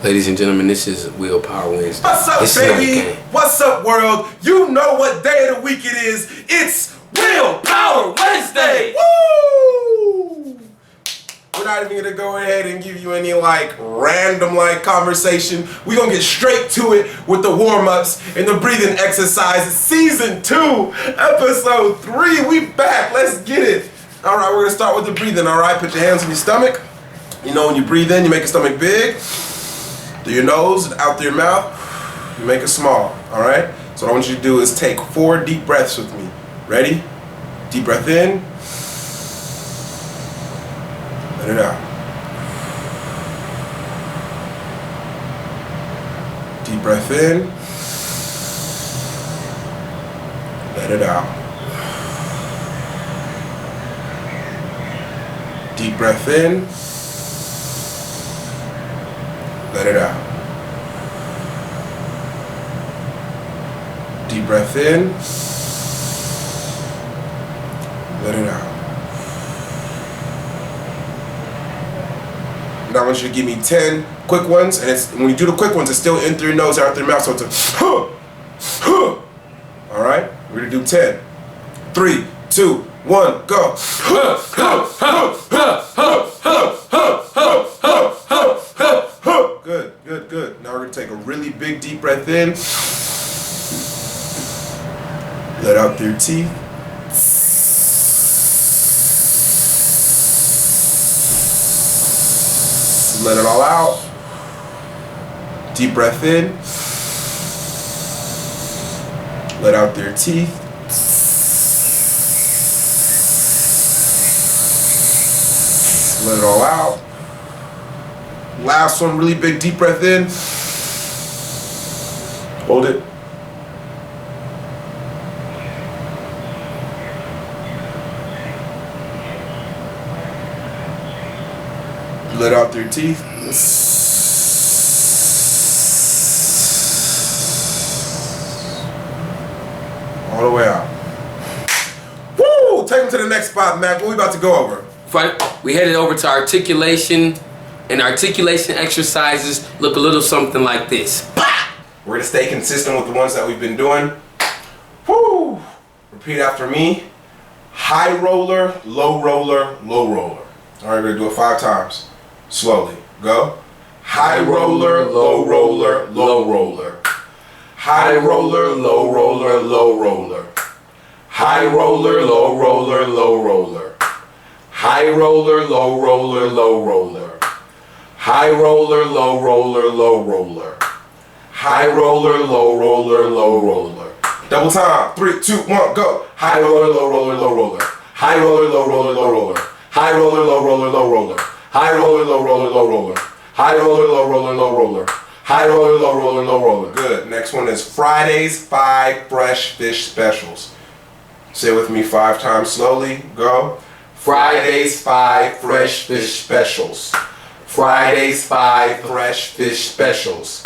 Ladies and gentlemen, this is Willpower Wednesday. What's up, baby? What's up, world? You know what day of the week it is. It's Willpower Wednesday. Woo! We're not even gonna go ahead and give you any random conversation. We're gonna get straight to it with the warm-ups and the breathing exercises. Season 2, episode 3. We back. Let's get it. All right, we're gonna start with the breathing. All right, put your hands on your stomach. You know when you breathe in, you make your stomach big. Through your nose and out through your mouth, you make it small. All right. So what I want you to do is take 4 deep breaths with me. Ready? Deep breath in. Let it out. Deep breath in. Let it out. Deep breath in. Let it out. Deep breath in. Let it out. Now I want you to give me 10 quick ones, and when you do the quick ones, it's still in through your nose, out through your mouth, so it's a all right? We're gonna do 10. 3, 2, 1, go. Good. Now we're gonna take a really big deep breath in. Let out through your teeth. Let it all out. Deep breath in. Let out through your teeth. Let it all out. Last one, really big deep breath in. Hold it. Let out through your teeth. All the way out. Woo! Take them to the next spot, Mac. What we about to go over? We headed over to articulation, and articulation exercises look a little something like this. We're gonna stay consistent with the ones that we've been doing. Woo! Repeat after me. High roller, low roller, low roller. All right, we're gonna do it 5 times. Slowly. Go. High roller, low roller, low roller. High roller, low roller, low roller. High roller, low roller, low roller. High roller, low roller, low roller. High roller, low roller, low roller. High roller, low roller, low roller. Double time. 3, 2, 1, go. High roller, low roller, low roller. High roller, low roller, low roller. High roller, low roller, low roller. High roller, low roller, low roller. High roller, low roller, low roller. High roller, low roller, low roller. Good. Next one is Friday's 5 fresh fish specials. Say it with me 5 times slowly. Go. Friday's 5 fresh fish specials. Friday's 5 fresh fish specials.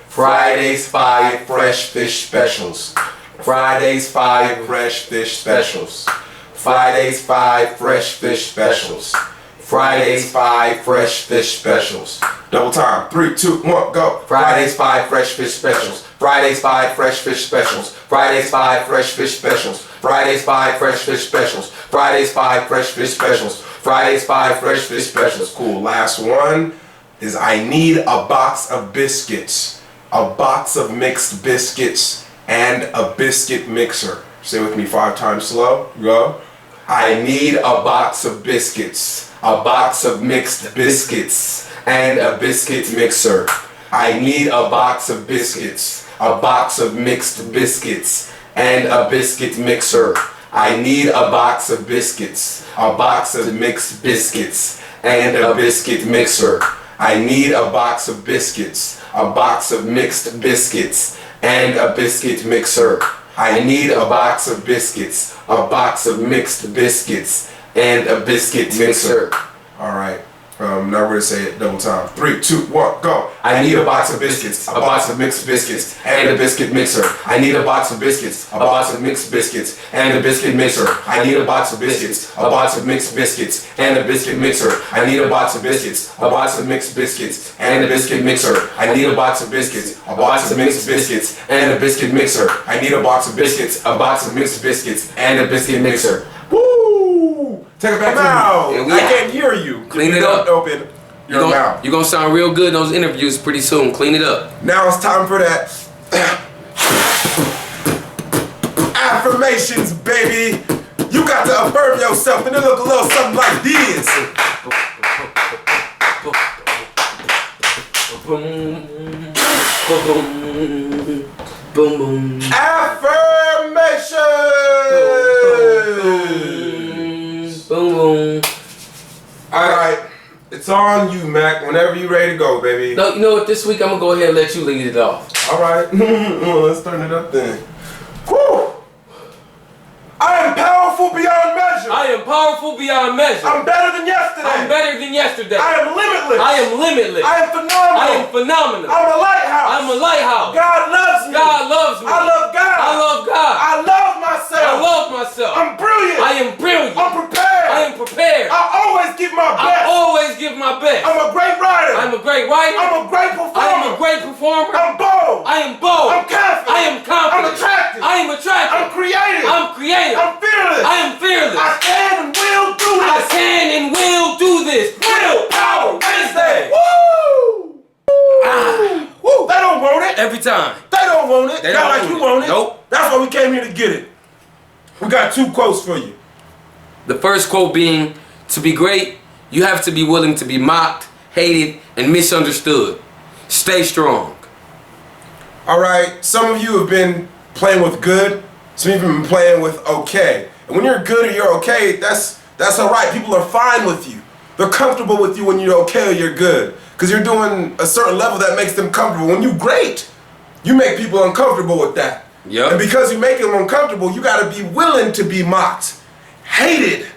Friday's 5 fresh fish specials. Friday's 5 fresh fish specials. Friday's 5 fresh fish specials. Friday's 5 fresh fish specials. Double time. 3, 2, 1, go. Friday's 5 fresh fish specials. Friday's 5 fresh fish specials. Friday's 5 fresh fish specials. Friday's 5 fresh fish specials. Friday's 5 fresh fish specials. Friday's 5 fresh fish specials. Cool. Last one is I need a box of biscuits. A box of mixed biscuits and a biscuit mixer. Say with me 5 times slow. Go. I need a box of biscuits. A box of mixed biscuits and a biscuit mixer. I need a box of biscuits. A box of mixed biscuits and a biscuit mixer. I need a box of biscuits. A box of mixed biscuits and a biscuit mixer. I need a box of biscuits. A box of mixed biscuits and a biscuit mixer. I need a box of biscuits. A box of mixed biscuits and a biscuit mixer. All right. Now we're gonna say it double time. 3, 2, 1, go. I need a box of biscuits, a box of mixed biscuits, and a biscuit mixer. I need a box of biscuits, a box of mixed biscuits, and a biscuit mixer. I need a box of biscuits, a box of mixed biscuits, and a biscuit mixer. I need a box of biscuits, a box of mixed biscuits, and a biscuit mixer. I need a box of biscuits, a box of mixed biscuits, and a biscuit mixer. I need a box of biscuits, a box of mixed biscuits, and a biscuit mixer. Woo! Take it back now. I can't hear you. Clean it up. Open your mouth. You're gonna sound real good in those interviews pretty soon. Clean it up. Now it's time for that affirmations, baby. You got to affirm yourself, and it look a little something like this. Boom, boom, boom, boom. Affirmations. Boom, boom. All right, it's on you, Mac. Whenever you ready to go, baby. No, you know what? This week I'm gonna go ahead and let you lead it off. All right, let's turn it up then. Woo! I am powerful beyond measure. I am powerful beyond measure. I'm better than yesterday. I'm better than yesterday. I am limitless. I am limitless. I am phenomenal. I am phenomenal. I'm a lighthouse. I'm a lighthouse. God loves me. God loves me. I love God. I love God. I love myself. I love myself. I'm brilliant. I am brilliant. I'm prepared. I am prepared. I always give my best. I always give my best. I'm a great writer. I'm a great writer. I'm a great performer. I am a great performer. I'm bold. I am bold. I'm confident. I am confident. I'm attractive. I am attractive. I'm creative. I'm creative. I'm fearless. I am fearless. I can and will do this. I can and will do this. Willpower Wednesday. Woo! Ah. Woo! They don't want it. Every time. They don't want it. They Not don't like want you it. want it. Nope. That's why we came here to get it. We got 2 quotes for you. The first quote being, to be great, you have to be willing to be mocked, hated, and misunderstood. Stay strong. All right. Some of you have been playing with good. Some of you have been playing with okay. And when you're good or you're okay, that's all right. People are fine with you. They're comfortable with you when you're okay or you're good. Because you're doing a certain level that makes them comfortable. When you're great, you make people uncomfortable with that. Yep. And because you make them uncomfortable, you got to be willing to be mocked, hated,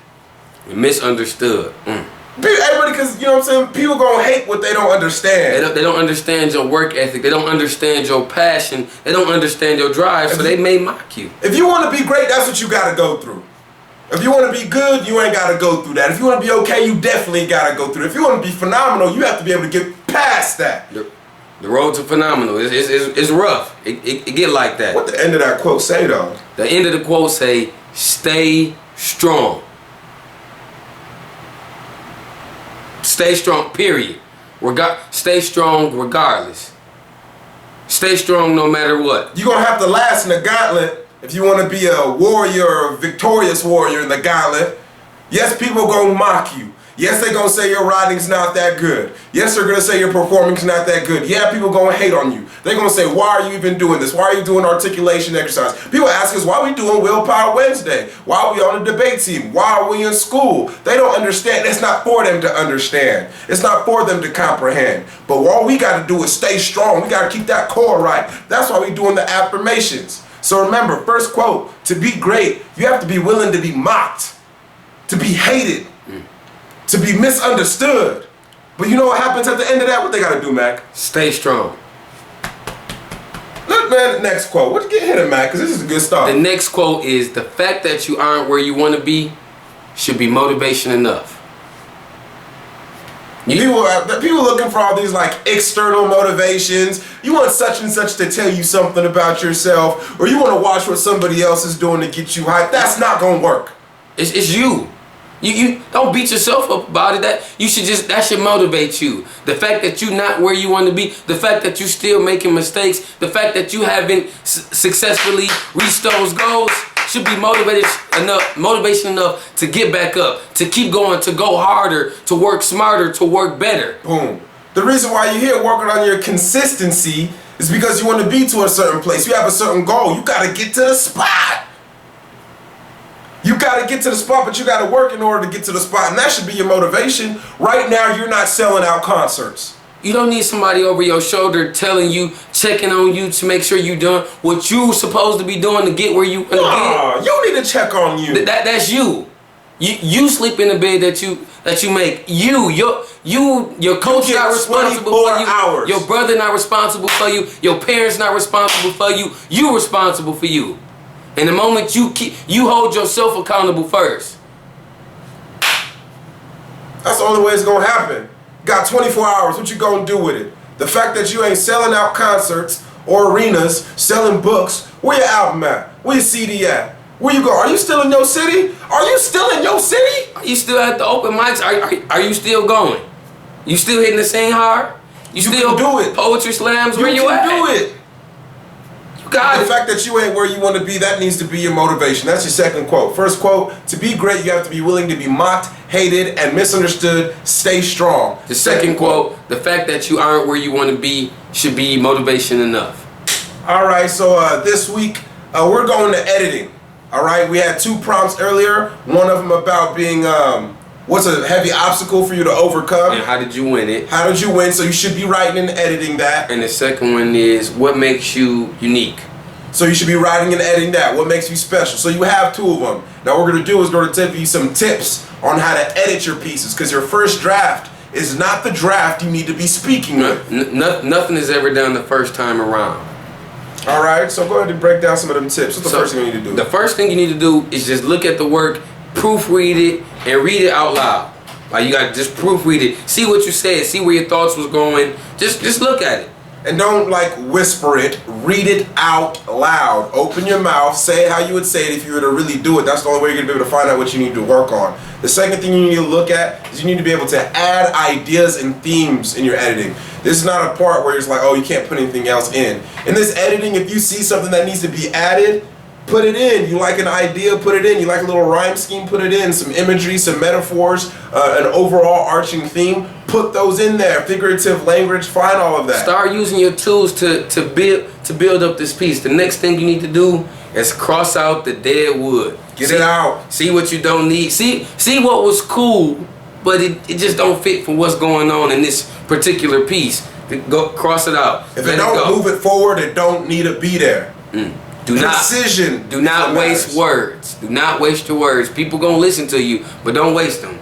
Misunderstood. Everybody, because you know what I'm saying, people gonna hate what they don't understand. They don't understand your work ethic. They don't understand your passion. They don't understand your drive, so they may mock you. If you want to be great, that's what you got to go through. If you want to be good, you ain't got to go through that. If you want to be okay, you definitely got to go through it. If you want to be phenomenal, you have to be able to get past that. The road to phenomenal. It's rough. It get like that. What the end of that quote say though? The end of the quote say, stay strong. Stay strong, period. Stay strong regardless. Stay strong no matter what. You're going to have to last in the gauntlet if you want to be a warrior or a victorious warrior in the gauntlet. Yes, people going to mock you. Yes, they're going to say your writing's not that good. Yes, they're going to say your performing's not that good. Yeah, people going to hate on you. They're going to say, why are you even doing this? Why are you doing articulation exercise? People ask us, why are we doing Willpower Wednesday? Why are we on the debate team? Why are we in school? They don't understand. It's not for them to understand. It's not for them to comprehend. But all we got to do is stay strong. We got to keep that core right. That's why we're doing the affirmations. So remember, first quote, to be great, you have to be willing to be mocked, to be hated, to be misunderstood. But you know what happens at the end of that? What they gotta do, Mac? Stay strong. Look, man, next quote. What you get hit at, Mac? Because this is a good start. The next quote is, the fact that you aren't where you want to be should be motivation enough. People looking for all these like external motivations. You want such and such to tell you something about yourself, or you want to watch what somebody else is doing to get you hyped. That's not gonna work. It's you. You don't beat yourself up about it. That should motivate you. The fact that you're not where you want to be, the fact that you're still making mistakes, the fact that you haven't successfully reached those goals should be motivation enough to get back up, to keep going, to go harder, to work smarter, to work better. Boom. The reason why you're here working on your consistency is because you want to be to a certain place. You have a certain goal. You got to get to the spot. You got to get to the spot, but you got to work in order to get to the spot. And that should be your motivation. Right now, you're not selling out concerts. You don't need somebody over your shoulder telling you, checking on you to make sure you're doing what you're supposed to be doing to get where you want to get. You need to check on you. That's you. You sleep in the bed that you make. Your coach not responsible for you. Hours. Your brother not responsible for you. Your parents not responsible for you. You responsible for you. And the moment you hold yourself accountable first. That's the only way it's gonna happen. Got 24 hours. What you gonna do with it? The fact that you ain't selling out concerts or arenas, selling books. Where your album at? Where your CD at? Where you go? Are you still in your city? Are you still in your city? Are you still at the open mics? Are you still going? You still hitting the same hard? You still can do it. Poetry slams? Where you at? You can do it. You got the it. fact that you ain't where you want to be, that needs to be your motivation. That's your second quote. First quote, to be great, you have to be willing to be mocked, hated, and misunderstood. Stay strong. The second quote, the fact that you aren't where you want to be should be motivation enough. All right, so this week, we're going to editing. All right, we had 2 prompts earlier. One of them about being, what's a heavy obstacle for you to overcome? And how did you win it? How did you win? So you should be writing and editing that. And the second one is, what makes you unique? So you should be writing and editing that. What makes you special? So you have 2 of them. Now what we're going to do is going to give you some tips on how to edit your pieces, because your first draft is not the draft you need to be speaking with. Nothing is ever done the first time around. All right, so go ahead and break down some of them tips. What's the first thing you need to do? The first thing you need to do is just look at the work, proofread it, and read it out loud. Like, you got to just proofread it. See what you said. See where your thoughts was going. Just look at it. And don't like whisper it. Read it out loud. Open your mouth. Say it how you would say it if you were to really do it. That's the only way you're going to be able to find out what you need to work on. The second thing you need to look at is you need to be able to add ideas and themes in your editing. This is not a part where it's like, oh, you can't put anything else in. In this editing, if you see something that needs to be added, put it in. You like an idea, put it in. You like a little rhyme scheme, put it in. Some imagery, some metaphors, an overall arching theme, put those in there. Figurative language, find all of that. Start using your tools to build up this piece. The next thing you need to do is cross out the dead wood. Get it out. See what you don't need. See what was cool, but it just don't fit for what's going on in this particular piece. Go cross it out. If it don't move it forward, it don't need to be there. Precision. Do not waste words. Do not waste your words. People gonna listen to you, but don't waste them.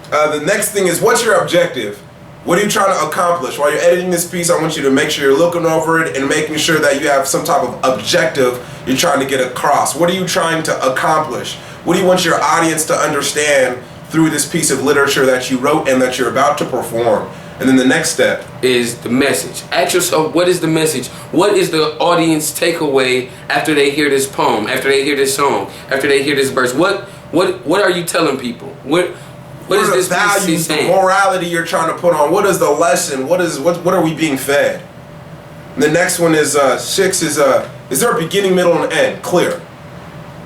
The next thing is, what's your objective? What are you trying to accomplish? While you're editing this piece, I want you to make sure you're looking over it and making sure that you have some type of objective you're trying to get across. What are you trying to accomplish? What do you want your audience to understand through this piece of literature that you wrote and that you're about to perform? And then the next step is the message. Ask yourself, what is the message? What is the audience takeaway after they hear this poem, after they hear this song, after they hear this verse? What are you telling people? What is this values, saying? The morality you're trying to put on? What is the lesson? What are we being fed? And the next one is 6 is there a beginning, middle, and end? Clear.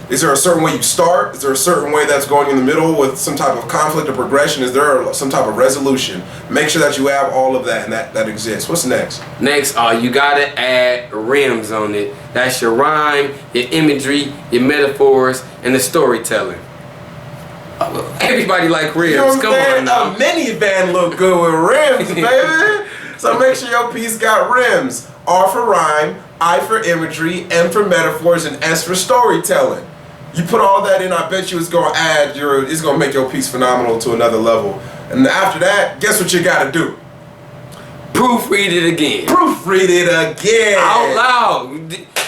Is there a certain way you start? Is there a certain way that's going in the middle with some type of conflict or progression? Is there some type of resolution? Make sure that you have all of that and that exists. What's next? Next, you gotta add rims on it. That's your rhyme, your imagery, your metaphors, and the storytelling. Everybody like rims. You know what Come on now. A minivan look good with rims, baby. So make sure your piece got rims. R for rhyme, I for imagery, M for metaphors, and S for storytelling. You put all that in, I bet you it's gonna make your piece phenomenal to another level. And after that, guess what you gotta do? Proofread it again. Proofread it again. Out loud.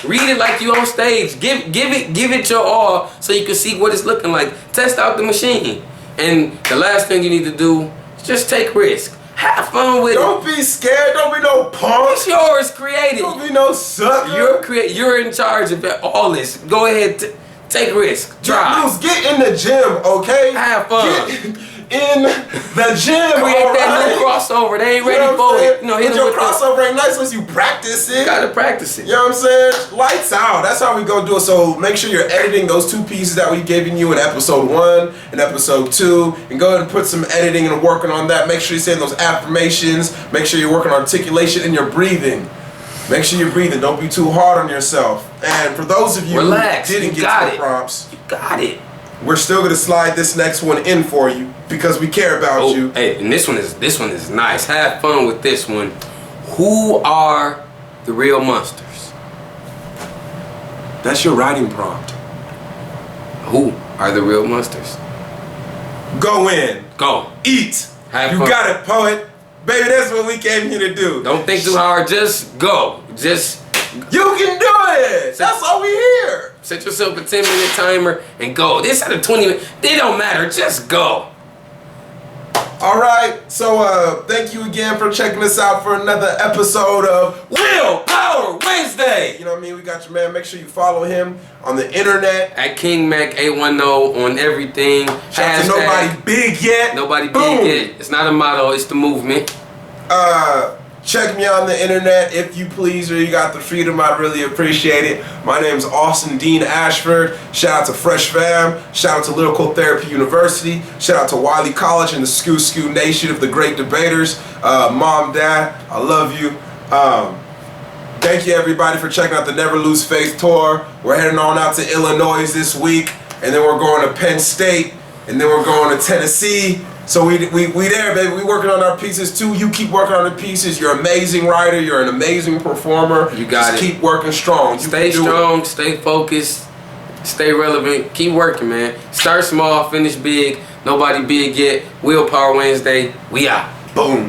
Read it like you on stage. Give it your all so you can see what it's looking like. Test out the machine. And the last thing you need to do is just take risk. Have fun with it. Don't be scared. Don't be no punk. It's yours. Create it. Don't be no sucker. You're in charge of all this. Go ahead. Take risk. Try. Get in the gym, okay? Have fun. Get in the gym. Create that little crossover. They ain't ready for it. But your crossover ain't nice unless you practice it. You gotta practice it. You know what I'm saying? Lights out. That's how we go do it. So make sure you're editing those 2 pieces that we've given you in episode 1 and episode 2, and go ahead and put some editing and working on that. Make sure you're saying those affirmations. Make sure you're working on articulation and your breathing. Make sure you're breathing. Don't be too hard on yourself. And for those of you who didn't get to the prompts, you got it. We're still gonna slide this next one in for you because we care about you. Hey, and this one is nice. Have fun with this one. Who are the real monsters? That's your writing prompt. Who are the real monsters? Go in. Go. Eat. Have you fun. got it, poet. Baby, that's what we came here to do. Don't think too hard. Just go. Just. You can do it. That's all we here. Set yourself a 10-minute timer and go. This at a 20-minute. They don't matter. Just go. All right. So thank you again for checking us out for another episode of Willpower Wednesday. You know what I mean? We got your man. Make sure you follow him on the internet. At King Mac 810 on everything. Shout out to nobody big yet. Nobody Boom. big yet. It's not a motto. It's the movement. Check me on the internet if you please, or you got the freedom. I'd really appreciate it. My name is Austin Dean Ashford. Shout out to Fresh Fam. Shout out to Lyrical Therapy University. Shout out to Wiley College and the S2E3 Nation of the Great Debaters. Mom, Dad, I love you. Thank you everybody for checking out the Never Lose Faith tour. We're heading on out to Illinois this week, and then we're going to Penn State, and then we're going to Tennessee. So we there, baby. We working on our pieces too. You keep working on the pieces. You're an amazing writer. You're an amazing performer. You got Just it. keep working strong. Stay strong. Stay focused. Stay relevant. Keep working, man. Start small. Finish big. Nobody big yet. Willpower Wednesday. We out. Boom.